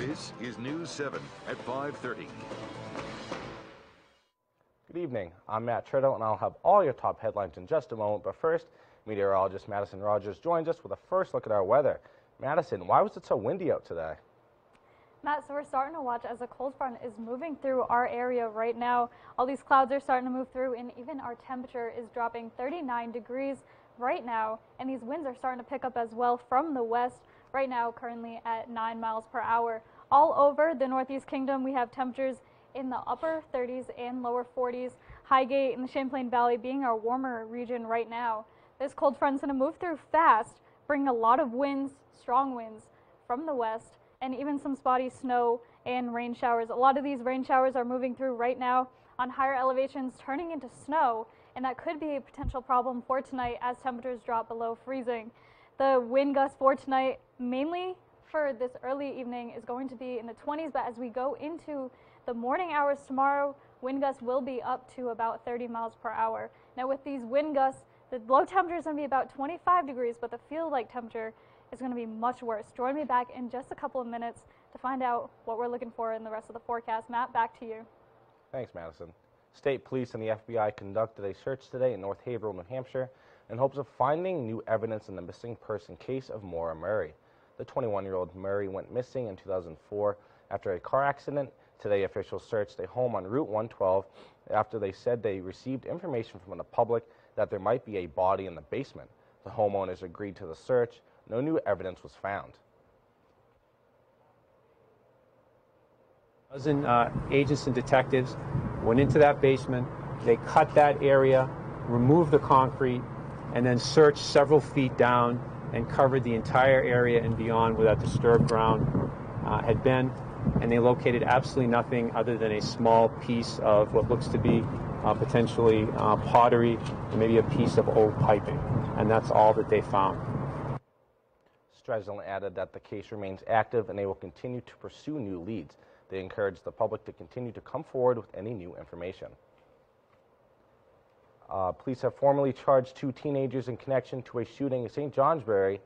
This is News 7 at 5:30. Good evening. I'm Matt Triddle, and I'll have all your top headlines in just a moment. But first, meteorologist Madison Rogers joins us with a first look at our weather. Madison, why was it so windy out today? Matt, so we're starting to watch as a cold front is moving through our area right now. All these clouds are starting to move through, and even our temperature is dropping 39 degrees right now. And these winds are starting to pick up as well from the west right now, currently at 9 miles per hour. All over the Northeast Kingdom, we have temperatures in the upper 30s and lower 40s. Highgate and the Champlain Valley being our warmer region right now. This cold front's going to move through fast, bringing a lot of winds, strong winds from the west, and even some spotty snow and rain showers. A lot of these rain showers are moving through right now on higher elevations, turning into snow, and that could be a potential problem for tonight as temperatures drop below freezing. The wind gusts for tonight, mainly for this early evening, is going to be in the 20s, but as we go into the morning hours tomorrow, wind gusts will be up to about 30 miles per hour. Now with these wind gusts, the low temperature is going to be about 25 degrees, but the feel-like temperature is going to be much worse. Join me back in just a couple of minutes to find out what we're looking for in the rest of the forecast. Matt, back to you. Thanks, Madison. State police and the FBI conducted a search today in North Haverhill, New Hampshire, in hopes of finding new evidence in the missing person case of Maura Murray. The 21-year-old Murray went missing in 2004 after a car accident. Today, officials searched a home on Route 112 after they said they received information from the public that there might be a body in the basement. The homeowners agreed to the search. No new evidence was found. Agents and detectives went into that basement. They cut that area, removed the concrete, and then searched several feet down and covered the entire area and beyond where that disturbed ground had been. And they located absolutely nothing other than a small piece of what looks to be potentially pottery and maybe a piece of old piping. And that's all that they found. Streseland added that the case remains active and they will continue to pursue new leads. They encourage the public to continue to come forward with any new information. Police have formally charged 2 teenagers in connection to a shooting in St. Johnsbury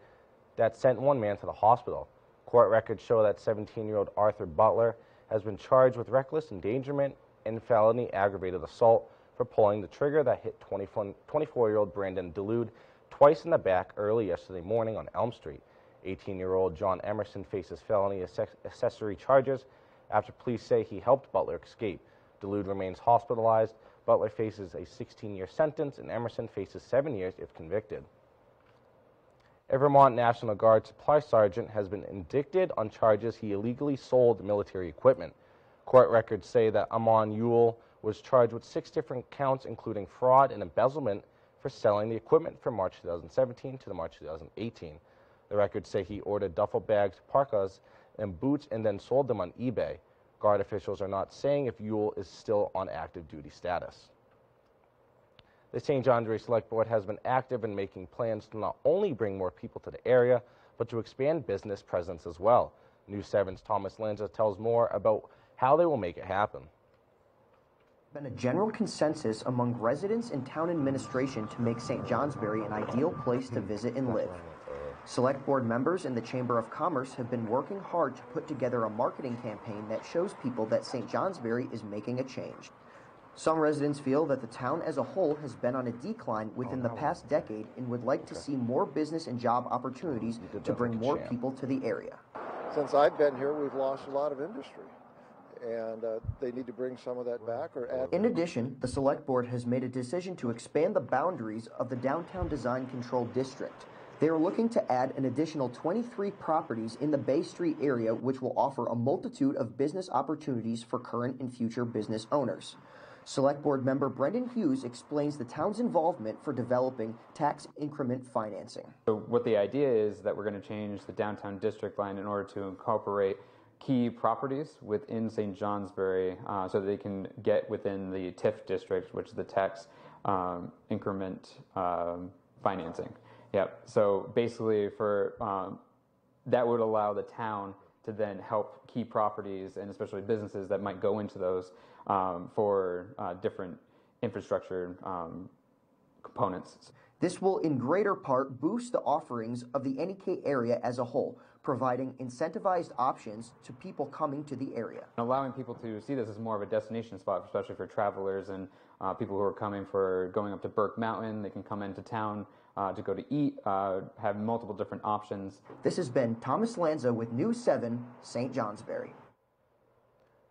that sent one man to the hospital. Court records show that 17-year-old Arthur Butler has been charged with reckless endangerment and felony aggravated assault for pulling the trigger that hit 24-year-old Brandon Delude twice in the back early yesterday morning on Elm Street. 18-year-old John Emerson faces felony accessory charges after police say he helped Butler escape. Delude remains hospitalized. Butler faces a 16-year sentence, and Emerson faces 7 years if convicted. A Vermont National Guard supply sergeant has been indicted on charges he illegally sold military equipment. Court records say that Amon Ewell was charged with 6 different counts, including fraud and embezzlement, for selling the equipment from March 2017 to March 2018. The records say he ordered duffel bags, parkas, and boots and then sold them on eBay. Guard officials are not saying if Ewell is still on active duty status. The St. Johnsbury Select Board has been active in making plans to not only bring more people to the area, but to expand business presence as well. News 7's Thomas Lanza tells more about how they will make it happen. Been a general consensus among residents and town administration to make St. Johnsbury an ideal place to visit and live. Select Board members and the Chamber of Commerce have been working hard to put together a marketing campaign that shows people that St. Johnsbury is making a change. Some residents feel that the town as a whole has been on a decline within the past decade and would like to see more business and job opportunities to bring more people to the area. Since I've been here, we've lost a lot of industry, and they need to bring some of that back or add. In addition, the Select Board has made a decision to expand the boundaries of the Downtown Design Control District. They are looking to add an additional 23 properties in the Bay Street area, which will offer a multitude of business opportunities for current and future business owners. Select Board member Brendan Hughes explains the town's involvement for developing tax increment financing. So what the idea is that we're going to change the downtown district line in order to incorporate key properties within St. Johnsbury so they can get within the TIF district, which is the tax increment financing. Yep. So basically, for that would allow the town to then help key properties and especially businesses that might go into those for different infrastructure components. This will in greater part boost the offerings of the NEK area as a whole, providing incentivized options to people coming to the area. Allowing people to see this as more of a destination spot, especially for travelers and people who are coming for going up to Burke Mountain. They can come into town to go to eat, have multiple different options. This has been Thomas Lanza with News 7, St. Johnsbury.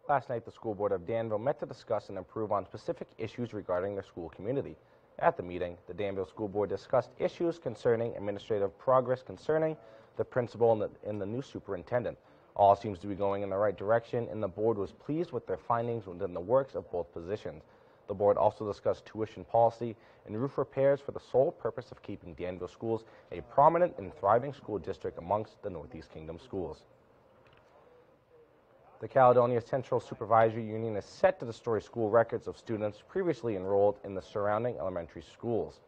Last night, the school board of Danville met to discuss and improve on specific issues regarding their school community. At the meeting, the Danville School Board discussed issues concerning administrative progress concerning the principal and the new superintendent. All seems to be going in the right direction, and the board was pleased with their findings within the works of both positions. The board also discussed tuition policy and roof repairs for the sole purpose of keeping Danville schools a prominent and thriving school district amongst the Northeast Kingdom schools. The Caledonia Central Supervisory Union is set to destroy school records of students previously enrolled in the surrounding elementary schools.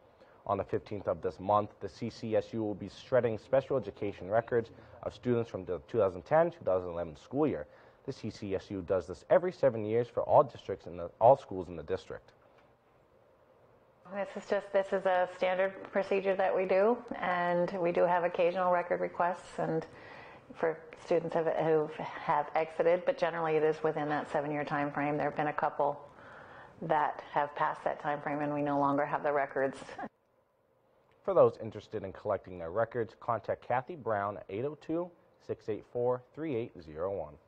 On the 15th of this month, the CCSU will be shredding special education records of students from the 2010-2011 school year. The CCSU does this every 7 years for all districts and all schools in the district. This is a standard procedure that we do, and we do have occasional record requests and for students who have exited, but generally it is within that 7-year time frame. There have been a couple that have passed that time frame and we no longer have the records. For those interested in collecting their records, contact Kathy Brown at 802-684-3801.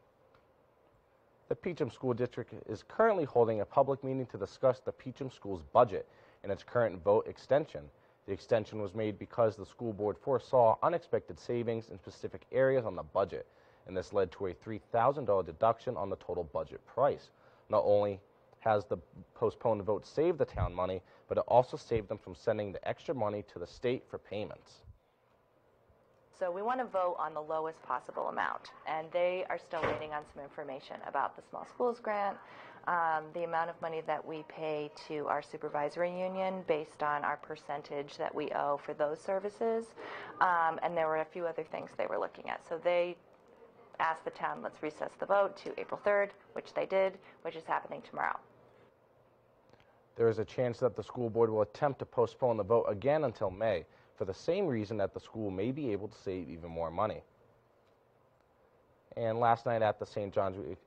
The Peachum School District is currently holding a public meeting to discuss the Peachum School's budget and its current vote extension. The extension was made because the school board foresaw unexpected savings in specific areas on the budget, and this led to a $3,000 deduction on the total budget price. Not only has the postponed vote saved the town money, but it also saved them from sending the extra money to the state for payments. So we want to vote on the lowest possible amount, and they are still waiting on some information about the small schools grant, the amount of money that we pay to our supervisory union based on our percentage that we owe for those services, and there were a few other things they were looking at. So they asked the town, let's recess the vote to April 3rd, which they did, which is happening tomorrow. There is a chance that the school board will attempt to postpone the vote again until May, for the same reason that the school may be able to save even more money. And last night at the St. Johnsbury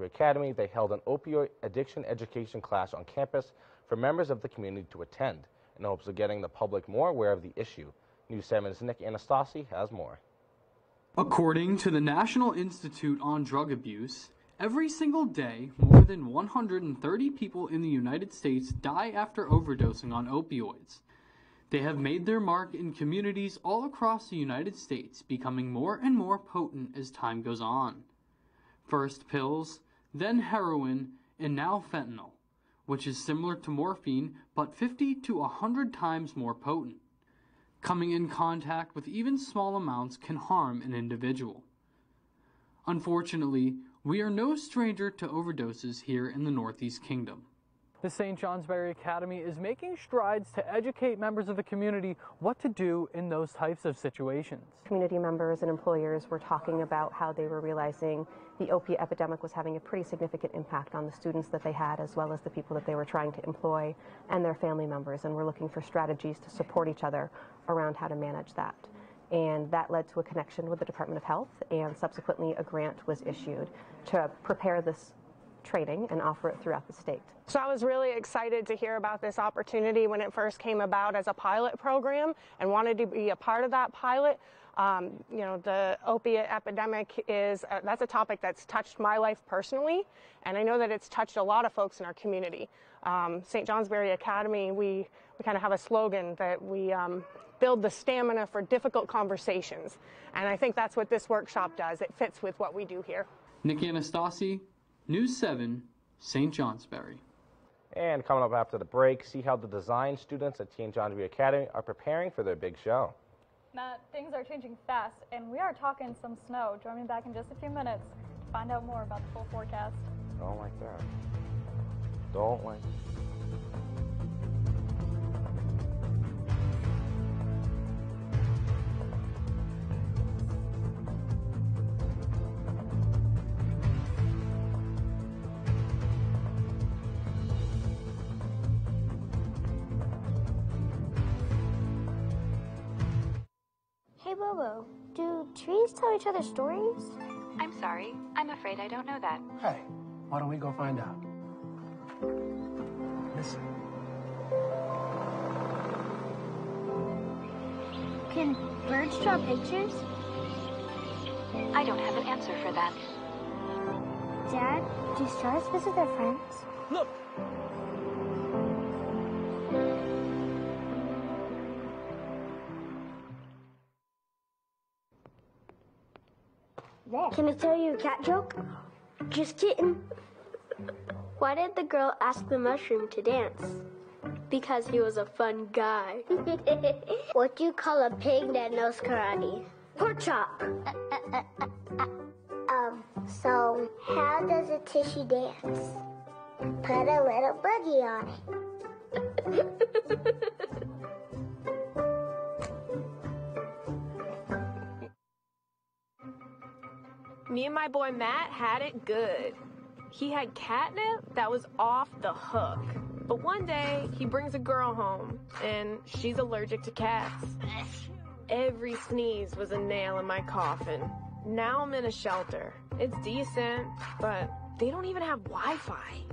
Academy, they held an opioid addiction education class on campus for members of the community to attend, in hopes of getting the public more aware of the issue. News 7's Nick Anastasi has more. According to the National Institute on Drug Abuse, every single day, more than 130 people in the United States die after overdosing on opioids. They have made their mark in communities all across the United States, becoming more and more potent as time goes on. First pills, then heroin, and now fentanyl, which is similar to morphine but 50 to 100 times more potent. Coming in contact with even small amounts can harm an individual. Unfortunately, we are no stranger to overdoses here in the Northeast Kingdom. The St. Johnsbury Academy is making strides to educate members of the community what to do in those types of situations. Community members and employers were talking about how they were realizing the opiate epidemic was having a pretty significant impact on the students that they had, as well as the people that they were trying to employ and their family members, and we're looking for strategies to support each other around how to manage that. And that led to a connection with the Department of Health, and subsequently a grant was issued to prepare this training and offer it throughout the state. So I was really excited to hear about this opportunity when it first came about as a pilot program and wanted to be a part of that pilot. You know, the opiate epidemic that's a topic that's touched my life personally, and I know that it's touched a lot of folks in our community. St. Johnsbury Academy, we kind of have a slogan that we build the stamina for difficult conversations, and I think that's what this workshop does. It fits with what we do here. Nick Anastasi, News 7, St. Johnsbury. And coming up after the break, see how the design students at St. Johnsbury Academy are preparing for their big show. Matt, things are changing fast, and we are talking some snow. Join me back in just a few minutes to find out more about the full forecast. Don't like that. Don't like that. Hey Bobo, do trees tell each other stories? I'm sorry. I'm afraid I don't know that. Hey, why don't we go find out? Listen. Can birds draw pictures? I don't have an answer for that. Dad, do stars visit their friends? Look! Can I tell you a cat joke? Just kidding. Why did the girl ask the mushroom to dance? Because he was a fun guy. What do you call a pig that knows karate? Pork chop. So how does a tushy dance? Put a little boogie on it. Me and my boy Matt had it good. He had catnip that was off the hook. But one day, he brings a girl home, and she's allergic to cats. Every sneeze was a nail in my coffin. Now I'm in a shelter. It's decent, but they don't even have Wi-Fi.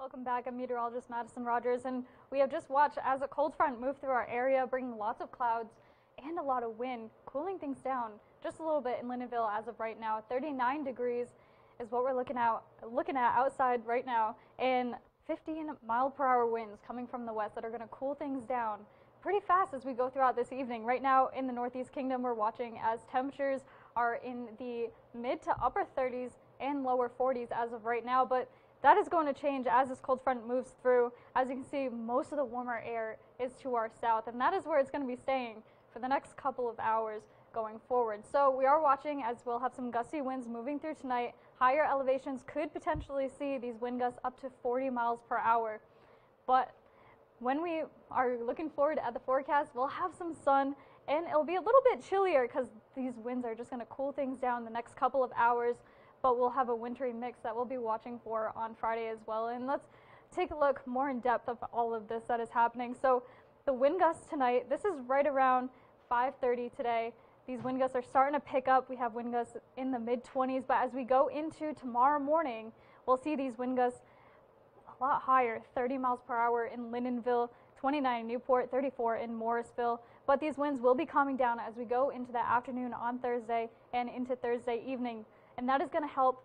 Welcome back. I'm meteorologist Madison Rogers, and we have just watched as a cold front moved through our area, bringing lots of clouds and a lot of wind, cooling things down just a little bit in Lynnonville as of right now. 39 degrees is what we're looking at outside right now, and 15-mile-per-hour winds coming from the west that are going to cool things down pretty fast as we go throughout this evening. Right now in the Northeast Kingdom, we're watching as temperatures are in the mid to upper 30s and lower 40s as of right now, but that is going to change as this cold front moves through. As you can see, most of the warmer air is to our south, and that is where it's going to be staying for the next couple of hours going forward. So we are watching as we'll have some gusty winds moving through tonight. Higher elevations could potentially see these wind gusts up to 40 miles per hour. But when we are looking forward at the forecast, we'll have some sun, and it'll be a little bit chillier because these winds are just going to cool things down the next couple of hours. But we'll have a wintry mix that we'll be watching for on Friday as well. And let's take a look more in depth of all of this that is happening. So the wind gusts tonight, this is right around 5:30 today. These wind gusts are starting to pick up. We have wind gusts in the mid-20s, but as we go into tomorrow morning, we'll see these wind gusts a lot higher, 30 miles per hour in Lynnonville, 29 in Newport, 34 in Morrisville. But these winds will be calming down as we go into the afternoon on Thursday and into Thursday evening. And that is going to help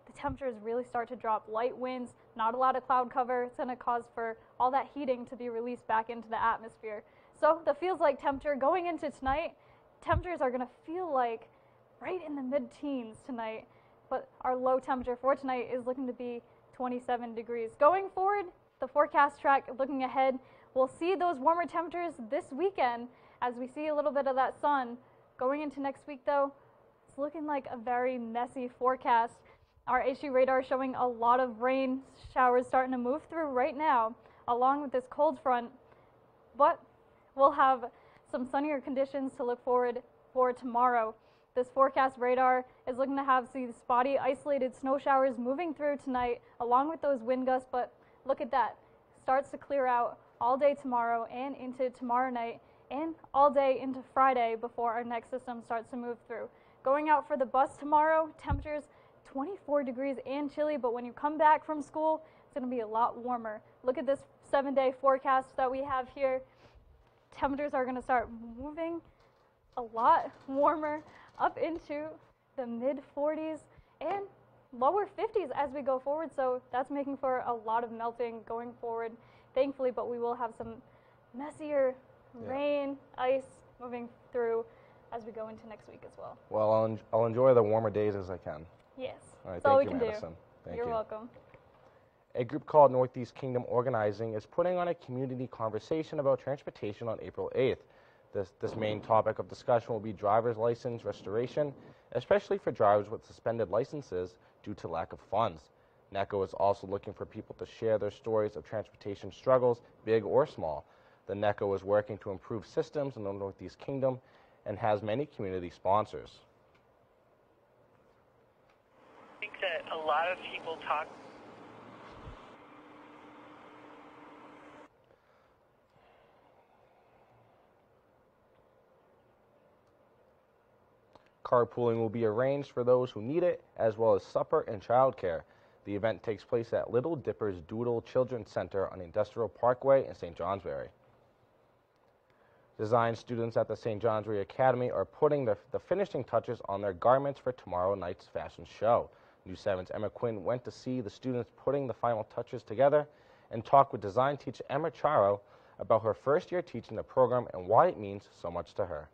the temperatures really start to drop. Light winds, not a lot of cloud cover. It's going to cause for all that heating to be released back into the atmosphere. So the feels like temperature going into tonight, temperatures are going to feel like right in the mid-teens tonight. But our low temperature for tonight is looking to be 27 degrees. Going forward, the forecast track looking ahead, we'll see those warmer temperatures this weekend as we see a little bit of that sun. Going into next week, though, it's looking like a very messy forecast. Our HU radar showing a lot of rain showers starting to move through right now, along with this cold front. But we'll have some sunnier conditions to look forward for tomorrow. This forecast radar is looking to have these spotty, isolated snow showers moving through tonight, along with those wind gusts. But look at that. Starts to clear out all day tomorrow and into tomorrow night and all day into Friday before our next system starts to move through. Going out for the bus tomorrow, temperatures 24 degrees and chilly, but when you come back from school, it's going to be a lot warmer. Look at this 7-day forecast that we have here. Temperatures are going to start moving a lot warmer up into the mid-40s and lower 50s as we go forward, so that's making for a lot of melting going forward, thankfully, but we will have some messier rain, ice moving through as we go into next week as well. Well, I'll enjoy the warmer days as I can. Yes. All right, that's all we thank can you, Madison. do. You're welcome. A group called Northeast Kingdom Organizing is putting on a community conversation about transportation on April 8th. This main topic of discussion will be driver's license restoration, especially for drivers with suspended licenses due to lack of funds. NECO is also looking for people to share their stories of transportation struggles, big or small. The NECO is working to improve systems in the Northeast Kingdom and has many community sponsors. I think that a lot of people talk. Carpooling will be arranged for those who need it, as well as supper and childcare. The event takes place at Little Dipper's Doodle Children's Center on Industrial Parkway in St. Johnsbury. Design students at the St. Johnsbury Academy are putting the finishing touches on their garments for tomorrow night's fashion show. News 7's Emma Quinn went to see the students putting the final touches together and talked with design teacher Emma Charo about her first year teaching the program and why it means so much to her.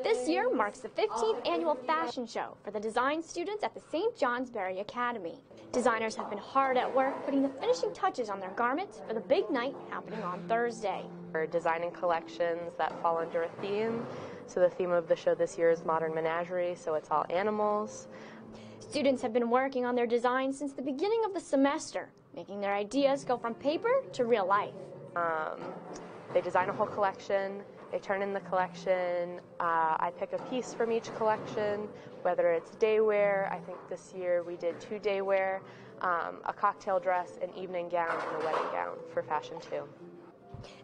This year marks the 15th annual fashion show for the design students at the St. Johnsbury Academy. Designers have been hard at work putting the finishing touches on their garments for the big night happening on Thursday. We're designing collections that fall under a theme. So the theme of the show this year is Modern Menagerie, so it's all animals. Students have been working on their designs since the beginning of the semester, making their ideas go from paper to real life. They design a whole collection. They turn in the collection. I pick a piece from each collection, whether it's day wear. I think this year we did 2 day wear, a cocktail dress, an evening gown, and a wedding gown for fashion too.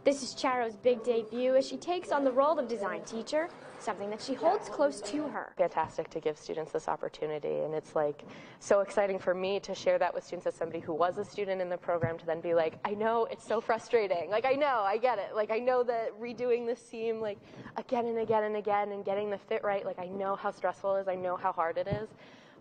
This is Charo's big debut as she takes on the role of design teacher, something that she holds close to her. Fantastic to give students this opportunity, and it's like so exciting for me to share that with students as somebody who was a student in the program, to then be like, I know it's so frustrating. Like, I know, I get it. Like, I know that redoing this seam like again and again and again and getting the fit right, like I know how stressful it is, I know how hard it is.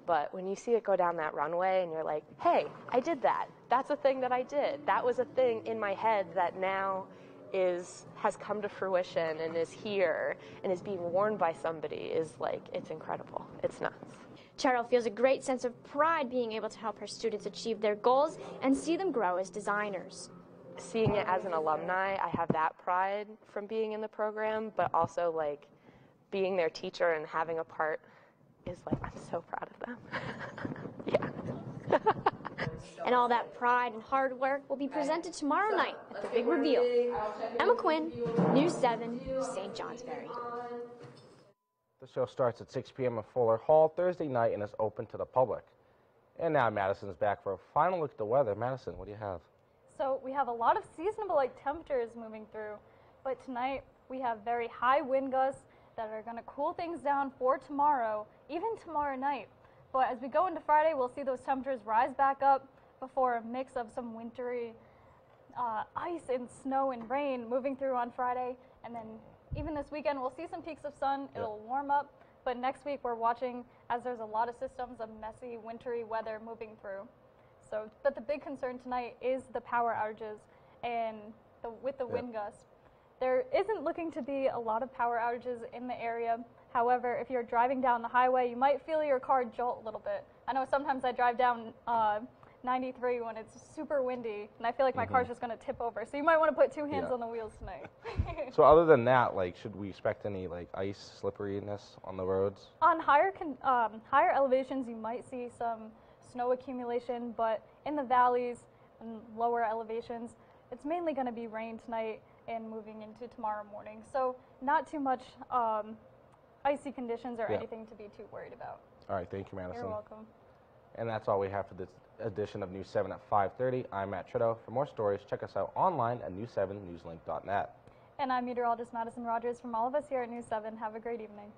But when you see it go down that runway and you're like, hey, I did that. That's a thing that I did. That was a thing in my head that now has come to fruition and is here and is being worn by somebody, is like, it's incredible. It's nuts. Charo feels a great sense of pride being able to help her students achieve their goals and see them grow as designers. Seeing it as an alumni, I have that pride from being in the program, but also like being their teacher and having a part is like, I'm so proud of them. Yeah. And all that pride and hard work will be presented tomorrow night at the big reveal. Emma Quinn, News 7, St. Johnsbury. The show starts at 6 p.m. in Fuller Hall Thursday night and is open to the public. And now Madison's back for a final look at the weather. Madison, what do you have? So we have a lot of seasonable-like temperatures moving through, but tonight we have very high wind gusts that are going to cool things down for tomorrow, even tomorrow night. But as we go into Friday, we'll see those temperatures rise back up before a mix of some wintry ice and snow and rain moving through on Friday. And then even this weekend, we'll see some peaks of sun. It'll warm up. But next week, we're watching as there's a lot of systems of messy, wintry weather moving through. So, but the big concern tonight is the power outages and with the wind gusts. There isn't looking to be a lot of power outages in the area. However, if you're driving down the highway, you might feel your car jolt a little bit. I know sometimes I drive down 93 when it's super windy, and I feel like my car's just going to tip over. So you might want to put 2 hands on the wheels tonight. So other than that, like, should we expect any like ice slipperiness on the roads? On higher elevations, you might see some snow accumulation, but in the valleys and lower elevations, it's mainly going to be rain tonight and moving into tomorrow morning. So not too much icy conditions or anything to be too worried about. All right, thank you, Madison. You're welcome. And that's all we have for this edition of News 7 at 5:30. I'm Matt Trudeau. For more stories, check us out online at news7newslink.net. And I'm meteorologist Madison Rogers. From all of us here at News 7, have a great evening.